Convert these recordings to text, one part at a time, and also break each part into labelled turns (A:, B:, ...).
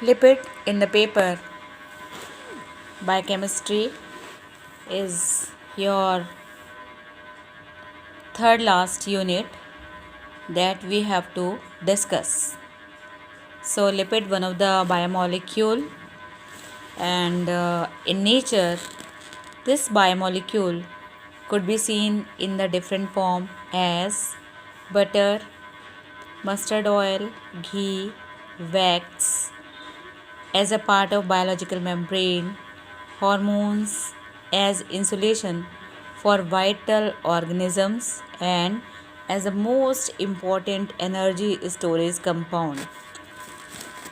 A: Lipid in the paper biochemistry is your third last unit that we have to discuss. So lipid, one of the biomolecule, and in nature this biomolecule could be seen in the different form as butter, mustard oil, ghee, wax, as a part of biological membrane, hormones as insulation for vital organisms, and as the most important energy storage compound.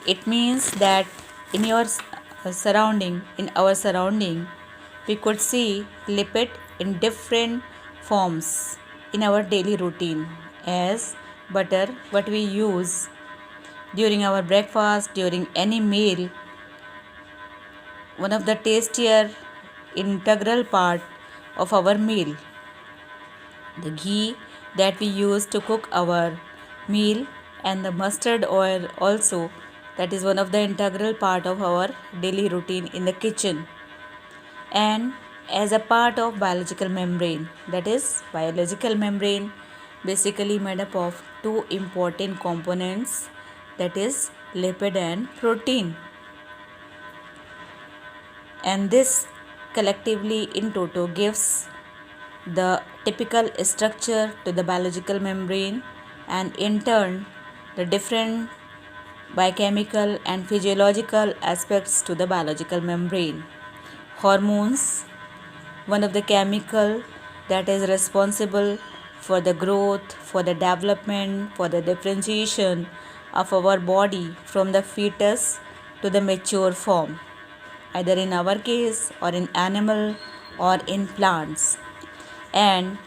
A: It means that in your in our surrounding, we could see lipid in different forms in our daily routine as butter, what we use during our breakfast, during any meal, one of the tastier integral part of our meal. The ghee that we use to cook our meal, and the mustard oil also, that is one of the integral part of our daily routine in the kitchen, and as a part of biological membrane. That is biological membrane basically made up of two important components, that is lipid and protein, and this collectively in toto gives the typical structure to the biological membrane, and in turn the different biochemical and physiological aspects to the biological membrane. Hormones, one of the chemical that is responsible for the growth, for the development, for the differentiation of our body from the fetus to the mature form, either in our case or in animal or in plants, and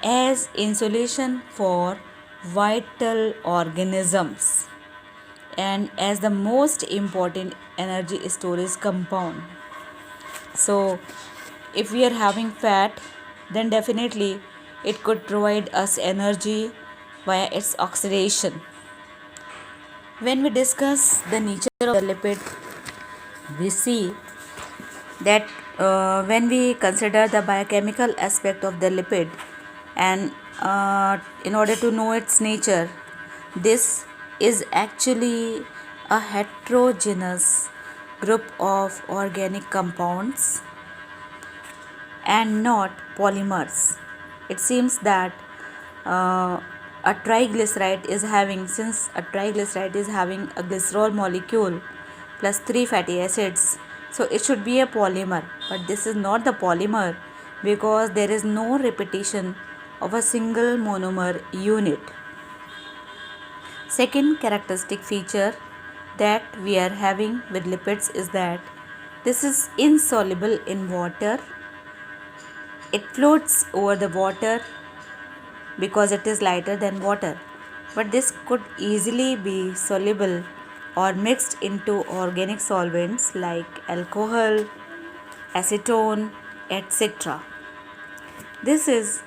A: as insulation for vital organisms, and as the most important energy storage compound. So if we are having fat, then definitely it could provide us energy via its oxidation. When we discuss the nature of the lipid, we see that when we consider the biochemical aspect of the lipid, and in order to know its nature, this is actually a heterogeneous group of organic compounds and not polymers. It seems that a triglyceride is having, since a triglyceride is having a glycerol molecule plus 3 fatty acids, so it should be a polymer, but this is not the polymer because there is no repetition of a single monomer unit. Second characteristic feature that we are having with lipids is that this is insoluble in water. It floats over the water because it is lighter than water, but this could easily be soluble or mixed into organic solvents like alcohol, acetone, etc. This is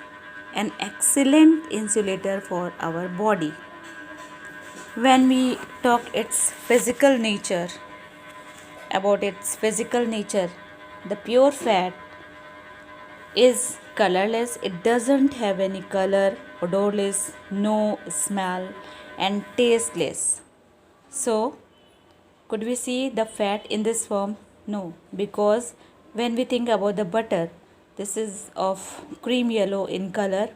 A: an excellent insulator for our body. When we talk about its physical nature, the pure fat is colorless. It doesn't have any color, odorless, no smell, and tasteless. So could we see the fat in this form? No, because when we think about the butter, this is of cream yellow in color.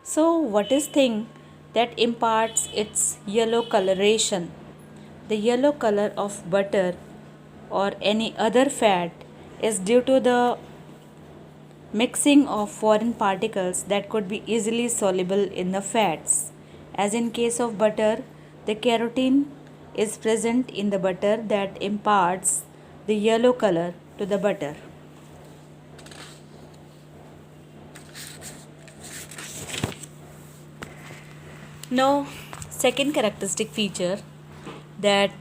A: So what is thing that imparts its yellow coloration? The yellow color of butter or any other fat is due to the mixing of foreign particles that could be easily soluble in the fats. As in case of butter, the carotene is present in the butter that imparts the yellow color to the butter. Now, second characteristic feature that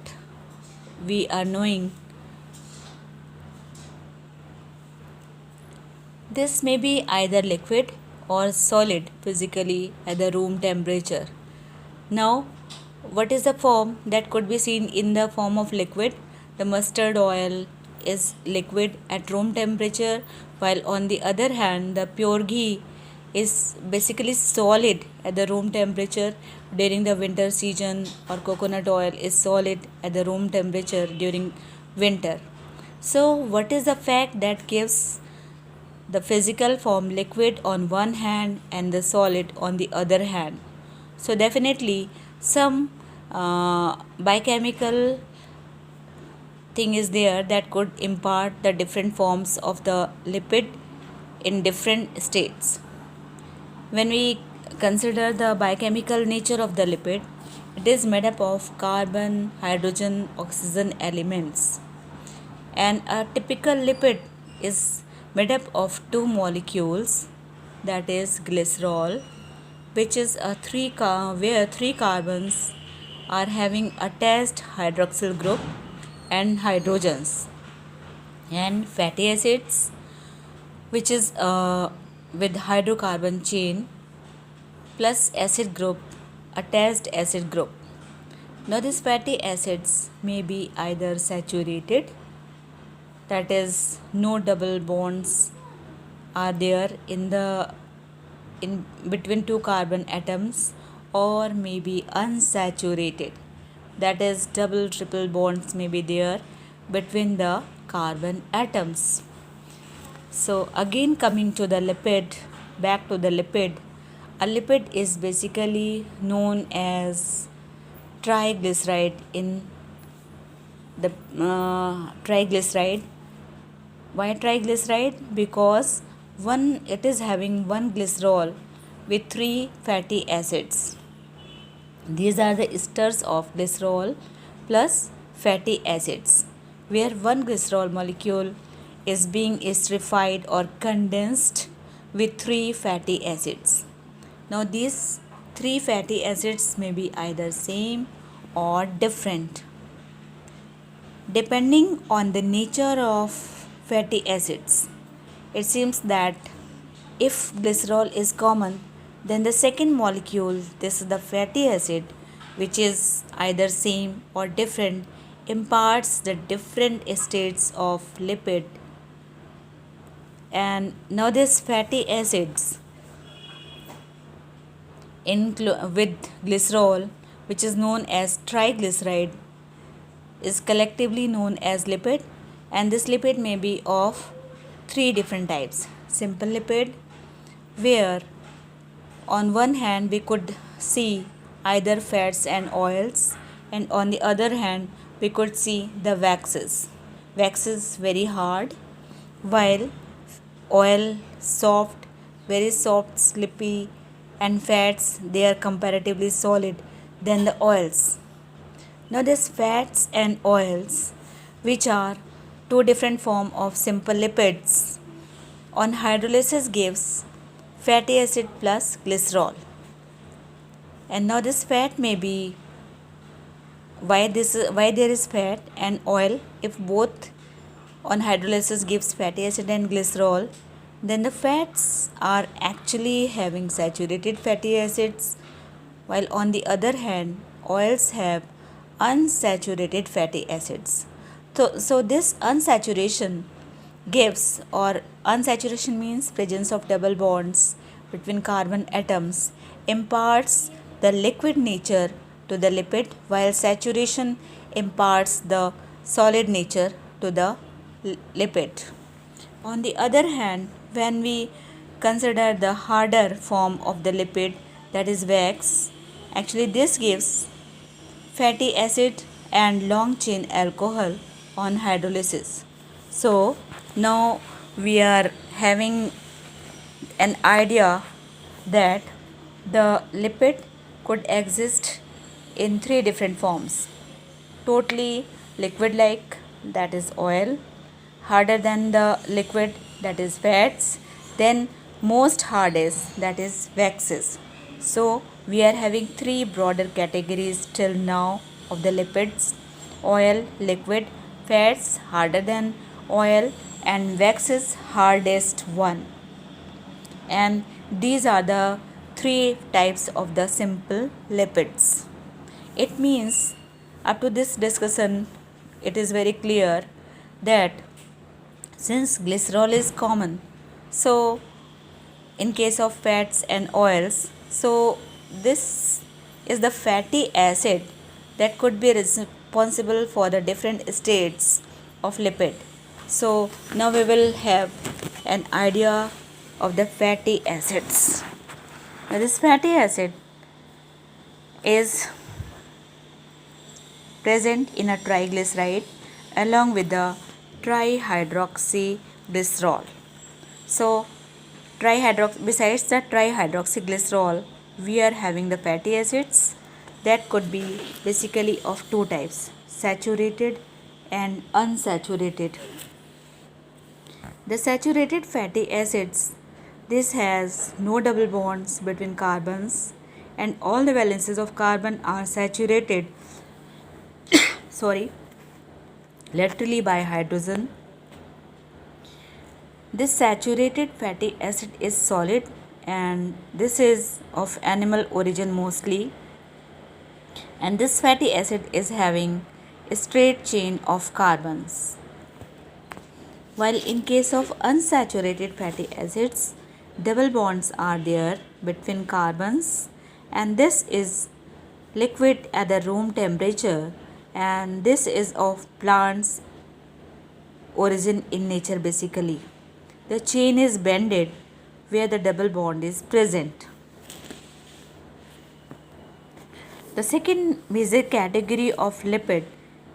A: we are knowing, this may be either liquid or solid physically at the room temperature. Now, what is the form that could be seen in the form of liquid? the mustard oil is liquid at room temperature, while on the other hand, the pure ghee is basically solid at the room temperature during the winter season, or coconut oil is solid at the room temperature during winter. So, what is the fact that gives the physical form liquid on one hand and the solid on the other hand? So, definitely some biochemical thing is there that could impart the different forms of the lipid in different states. When we consider the biochemical nature of the lipid, it is made up of carbon, hydrogen, oxygen elements. And a typical lipid is made up of two molecules, that is glycerol, which is where three carbons are having attached hydroxyl group and hydrogens, and fatty acids, which is with hydrocarbon chain plus acid group, attached acid group. Now these fatty acids may be either saturated, that is no double bonds are there in between two carbon atoms, or may be unsaturated, that is double triple bonds may be there between the carbon atoms. So again, coming to the lipid, back to the lipid, a lipid is basically known as triglyceride in the triglyceride. Why triglyceride? Because it is having one glycerol with three fatty acids. These are the esters of glycerol plus fatty acids, where one glycerol molecule is being esterified or condensed with three fatty acids. Now these three fatty acids may be either same or different. Depending on the nature of fatty acids, it seems that if glycerol is common, then the second molecule, this is the fatty acid, which is either same or different, imparts the different states of lipid. And now these fatty acids with glycerol, which is known as triglyceride, is collectively known as lipid, and this lipid may be of three different types. Simple lipid, where on one hand we could see either fats and oils, and on the other hand we could see the waxes. Wax is very hard, while oil soft, very soft, slippery, and fats they are comparatively solid than the oils. Now these fats and oils, which are two different form of simple lipids, on hydrolysis gives fatty acid plus glycerol. And now this fat may be why there is fat and oil. If both on hydrolysis gives fatty acid and glycerol, then the fats are actually having saturated fatty acids, while on the other hand oils have unsaturated fatty acids. So this unsaturation gives, or unsaturation means presence of double bonds between carbon atoms, imparts the liquid nature to the lipid, while saturation imparts the solid nature to the lipid. On the other hand, when we consider the harder form of the lipid, that is wax, actually this gives fatty acid and long chain alcohol on hydrolysis. So now we are having an idea that the lipid could exist in three different forms: totally liquid like, that is oil; harder than the liquid, that is fats; then most hardest, that is waxes. So we are having three broader categories till now of the lipids: oil, liquid, fats harder than oil, and waxes hardest one. And these are the three types of the simple lipids. It means up to this discussion it is very clear that since glycerol is common, so in case of fats and oils, so this is the fatty acid that could be responsible for the different states of lipid. So now we will have an idea of the fatty acids. Now this fatty acid is present in a triglyceride along with the trihydroxyglycerol. So besides the trihydroxyglycerol, we are having the fatty acids that could be basically of two types, saturated and unsaturated. The saturated fatty acids, this has no double bonds between carbons and all the valences of carbon are saturated laterally by hydrogen. This saturated fatty acid is solid and this is of animal origin mostly, and this fatty acid is having a straight chain of carbons. While in case of unsaturated fatty acids, double bonds are there between carbons, and this is liquid at the room temperature, and this is of plants origin in nature basically. The chain is bended where the double bond is present. The second major category of lipid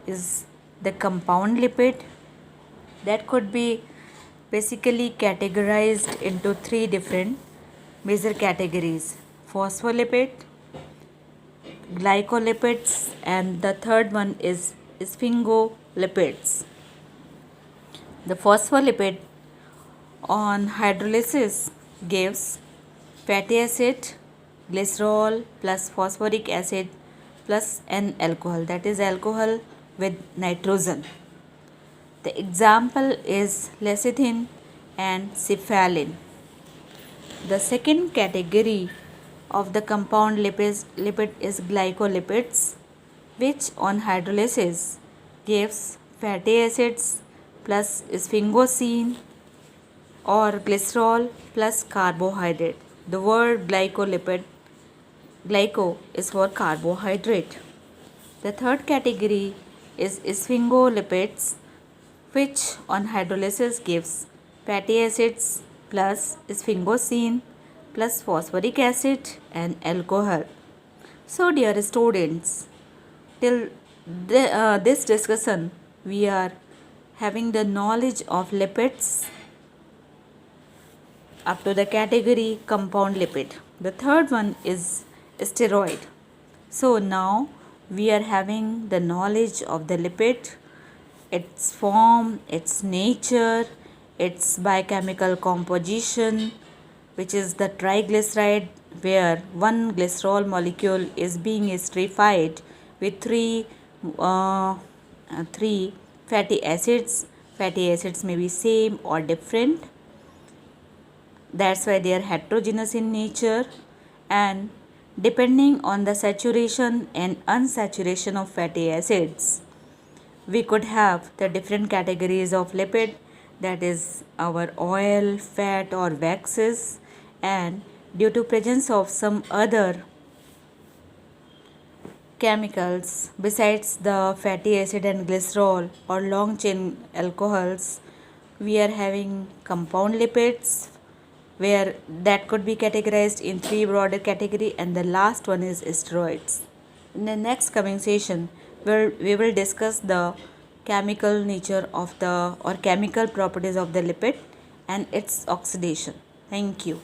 A: is the compound lipid that could be basically categorized into three different major categories: phospholipid, glycolipids, and the third one is sphingolipids. The phospholipid on hydrolysis gives fatty acid, glycerol plus phosphoric acid plus an alcohol, that is alcohol with nitrogen. The example is lecithin and cephalin. The second category of the compound lipid is glycolipids, which on hydrolysis gives fatty acids plus sphingosine or glycerol plus carbohydrate. The word glyco is for carbohydrate. The third category is sphingolipids, which on hydrolysis gives fatty acids plus sphingosine plus phosphoric acid and alcohol. So dear students, till this discussion we are having the knowledge of lipids up to the category compound lipid. The third one is steroid. So now we are having the knowledge of the lipid, its form, its nature, its biochemical composition, which is the triglyceride, where one glycerol molecule is being esterified with three fatty acids. Fatty acids may be same or different. That's why they are heterogeneous in nature, and depending on the saturation and unsaturation of fatty acids, we could have the different categories of lipid, that is our oil, fat or waxes, and due to presence of some other chemicals besides the fatty acid and glycerol or long chain alcohols, we are having compound lipids, where that could be categorized in three broader category, and the last one is steroids. In the next coming session, we will discuss the chemical nature of the or chemical properties of the lipid and its oxidation. Thank you.